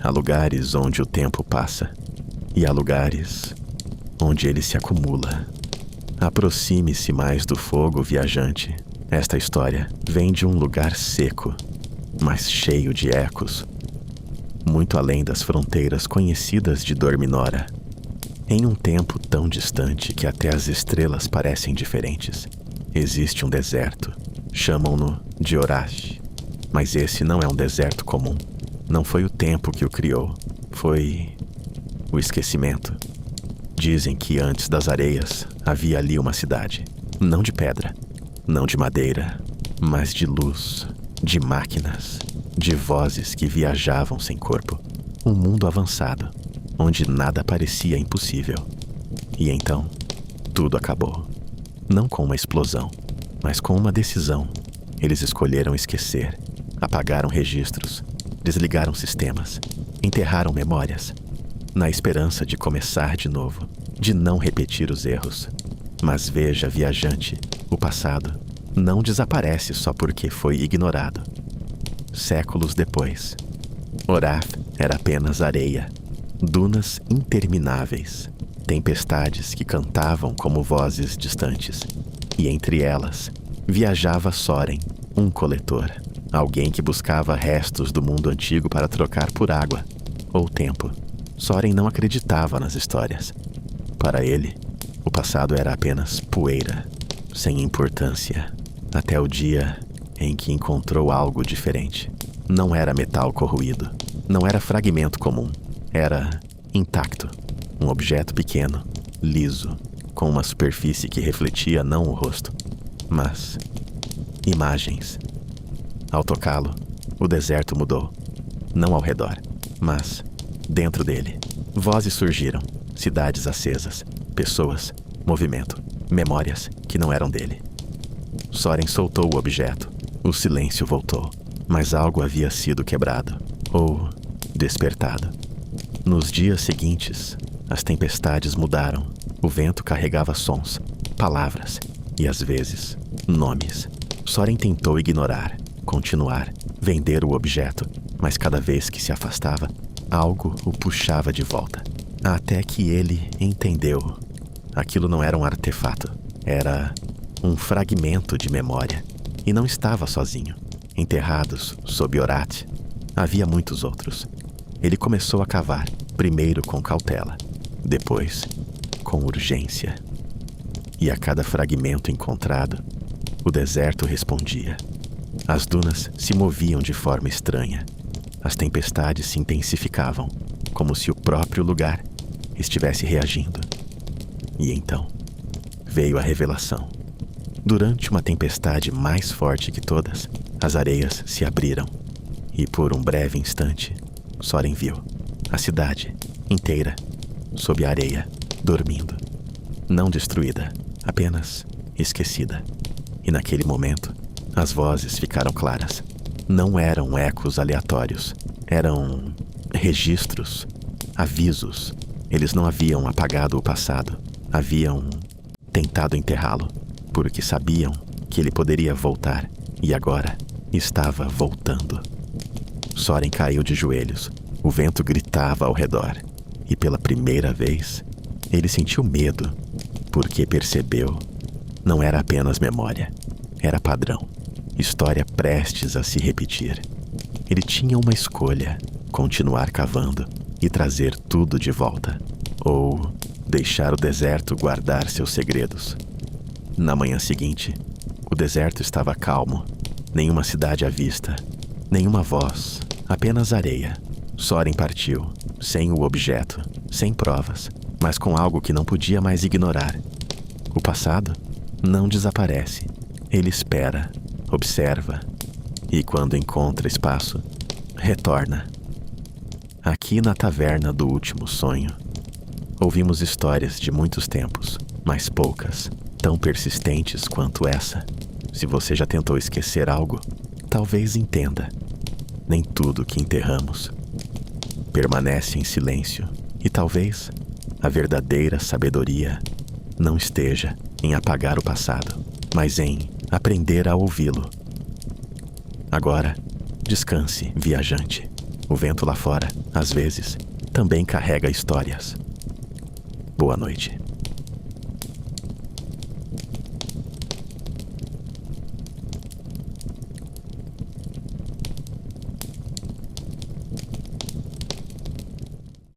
Há lugares onde o tempo passa, e há lugares onde ele se acumula. Aproxime-se mais do fogo, viajante. Esta história vem de um lugar seco, mas cheio de ecos, muito além das fronteiras conhecidas de Dorminora. Em um tempo tão distante que até as estrelas parecem diferentes, existe um deserto. Chamam-no de Orash. Mas esse não é um deserto comum. Não foi o tempo que o criou. Foi o esquecimento. Dizem que antes das areias havia ali uma cidade. Não de pedra, não de madeira, mas de luz, de máquinas, de vozes que viajavam sem corpo. Um mundo avançado, onde nada parecia impossível. E então, tudo acabou. Não com uma explosão, mas com uma decisão. Eles escolheram esquecer, apagaram registros, desligaram sistemas, enterraram memórias, na esperança de começar de novo, de não repetir os erros. Mas veja, viajante, o passado não desaparece só porque foi ignorado. Séculos depois, Orath era apenas areia, dunas intermináveis, tempestades que cantavam como vozes distantes. E entre elas, viajava Soren, um coletor, alguém que buscava restos do mundo antigo para trocar por água ou tempo. Soren não acreditava nas histórias. Para ele, o passado era apenas poeira, sem importância, até o dia em que encontrou algo diferente. Não era metal corroído, não era fragmento comum, era intacto, um objeto pequeno, liso, com uma superfície que refletia não o rosto, mas imagens. Ao tocá-lo, o deserto mudou, não ao redor, mas dentro dele. Vozes surgiram, cidades acesas, pessoas, movimento, memórias que não eram dele. Soren soltou o objeto, o silêncio voltou, mas algo havia sido quebrado, ou despertado. Nos dias seguintes, as tempestades mudaram. O vento carregava sons, palavras e, às vezes, nomes. Soren tentou ignorar, continuar, vender o objeto, mas cada vez que se afastava, algo o puxava de volta. Até que ele entendeu. Aquilo não era um artefato, era um fragmento de memória. E não estava sozinho. Enterrados sob Orath, havia muitos outros. Ele começou a cavar, primeiro com cautela, depois com urgência. E a cada fragmento encontrado, o deserto respondia. As dunas se moviam de forma estranha. As tempestades se intensificavam, como se o próprio lugar estivesse reagindo. E então, veio a revelação. Durante uma tempestade mais forte que todas, as areias se abriram. E por um breve instante, Soren viu a cidade inteira, sob a areia, dormindo. Não destruída, apenas esquecida. E naquele momento, as vozes ficaram claras. Não eram ecos aleatórios, eram registros, avisos. Eles não haviam apagado o passado, haviam tentado enterrá-lo, porque sabiam que ele poderia voltar, e agora estava voltando. Soren caiu de joelhos, o vento gritava ao redor, e pela primeira vez, ele sentiu medo, porque percebeu, não era apenas memória, era padrão, história prestes a se repetir. Ele tinha uma escolha, continuar cavando e trazer tudo de volta, ou deixar o deserto guardar seus segredos. Na manhã seguinte, o deserto estava calmo, nenhuma cidade à vista, nenhuma voz, apenas areia. Soren partiu, sem o objeto, sem provas, mas com algo que não podia mais ignorar. O passado não desaparece, ele espera, observa, e quando encontra espaço, retorna. Aqui na taverna do último sonho, ouvimos histórias de muitos tempos, mas poucas, tão persistentes quanto essa. Se você já tentou esquecer algo, talvez entenda. Nem tudo que enterramos permanece em silêncio, e talvez a verdadeira sabedoria não esteja em apagar o passado, mas em aprender a ouvi-lo. Agora, descanse, viajante. O vento lá fora, às vezes, também carrega histórias. Boa noite.